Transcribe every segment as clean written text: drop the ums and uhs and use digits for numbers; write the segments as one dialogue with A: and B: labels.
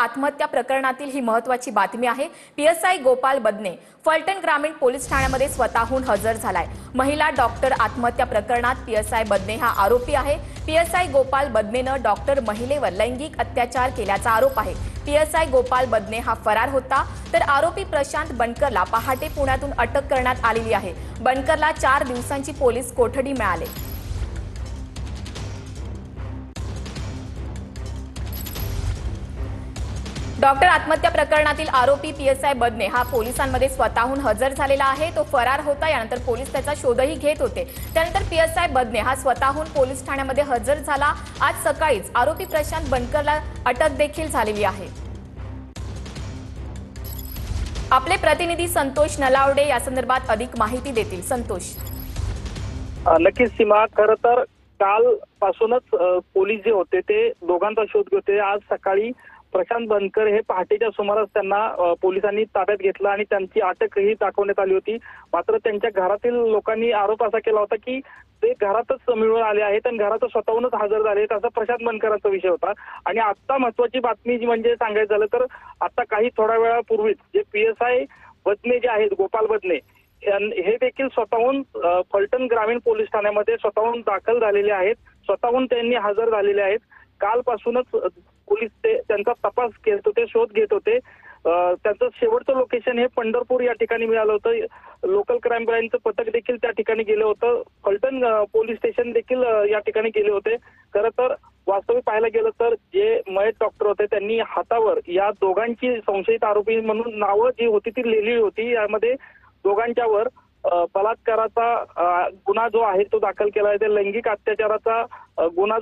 A: आत्महत्या प्रकरणातील ही महत्त्वाची बातमी आहे। पीएसआय गोपाल बदने फलटण ग्रामीण पोलीस ठाण्यामध्ये स्वतःहून हजर झालाय। महिला डॉक्टर आत्महत्या प्रकरणात पीएसआय बदने हा आरोपी आहे। पीएसआय गोपाल बदनेनं डॉक्टर महिलेवर लैंगिक अत्याचार केल्याचा आरोप आहे। पीएसआय गोपाल बदने हा फरार होता, तर आरोपी प्रशांत बनकरला पहाटे पुण्यातून अटक करण्यात आलेली आहे। बनकरला 4 दिवसांची पोलीस कोठडी मिळाली। डॉक्टर आत्महत्या प्रकरणातील आरोपी पीएसआय बदने हा पोलिसांमध्ये स्वतःहून हजर झालेला आहे। तो फरार होता, यानंतर पोलीस त्याचा शोधही घेत होते। त्यानंतर पीएसआय बदने हा स्वतःहून पोलीस ठाण्यामध्ये हजर झाला। आज सकाळीच आरोपी प्रशांत बनकरला अटक देखील झालेली आहे। आपले प्रतिनिधी संतोष नलावडे या संदर्भात अधिक माहिती देतील। संतोष।
B: नक्कीच सीमा, खरं तर कालपासूनच पोलीस जे होते ते दोघांचा शोध घेते। आज सकाळी प्रशांत बनकर हे पहाटेच्या सुमारास त्यांना पोलिसांनी ताब्यात घेतलं आणि त्यांची अटकही दाखवण्यात आली होती। मात्र त्यांच्या घरातील लोकांनी आरोप असा केला होता की ते घरातच मिळून आले आहेत आणि घरातच स्वतःहूनच हजर झाले आहेत, असा प्रशांत बनकरांचा विषय होता। आणि आता महत्वाची बातमी जी म्हणजे सांगायचं झालं तर आता काही थोड्या वेळापूर्वीच जे पीएसआय बदने जे आहेत, गोपाल बदने, हे देखील स्वतःहून फलटण ग्रामीण पोलीस ठाण्यामध्ये स्वतःहून दाखल झालेले आहेत। स्वतःहून त्यांनी हजर झालेले आहेत। कालपासूनच पोलीस त्यांचा तपास घेत होते, शोध घेत होते। त्यांचं शेवटचं लोकेशन हे पंढरपूर या ठिकाणी मिळालं होतं। लोकल क्राईम ब्रांचचं पथक देखील त्या ठिकाणी गेलं होतं। फलटण पोलीस स्टेशन देखील या ठिकाणी गेले होते। खरं तर वास्तविक पाहायला गेलं तर जे मयत डॉक्टर होते त्यांनी हातावर या दोघांची संशयित आरोपी म्हणून नावं जी होती ती लिहिली होती। यामध्ये दोघांच्यावर बलात्काराचा गुन्हा जो आहे तो दाखल केला आहे। लैंगिक अत्याचाराचा गुन्हा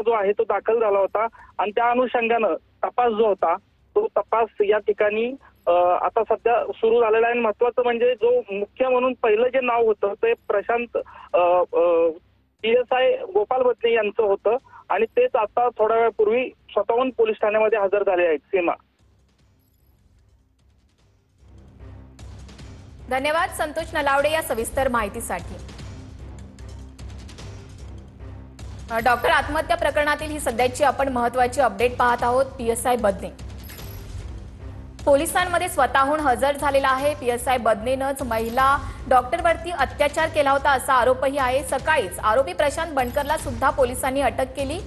B: जो आहे तो दाखल झाला होता आणि त्या अनुषंगानं तपास जो होता तो तपास या ठिकाणी आता सध्या सुरू झालेला आहे। महत्वाचं म्हणजे जो मुख्य म्हणून पहिलं जे नाव होतं ते प्रशांत पीएसआय गोपाल बदने यांचं होतं आणि तेच आता थोड्या वेळापूर्वी स्वतःहून पोलीस ठाण्यामध्ये हजर झाले आहेत। सीमा।
A: धन्यवाद संतोष नलावडे या सविस्तर माहितीसाठी। डॉक्टर आत्महत्या प्रकरणातील ही सध्याची आपण महत्त्वाची अपडेट पाहत आहोत। पीएसआय बदने पोलिसांमध्ये स्वतःहून हजर झालेला आहे। पीएसआय बदनेनंच महिला डॉक्टरवरती अत्याचार केला होता असा आरोपही आहे। सकाळीच आरोपी प्रशांत बनकरला सुद्धा पोलिसांनी अटक केली।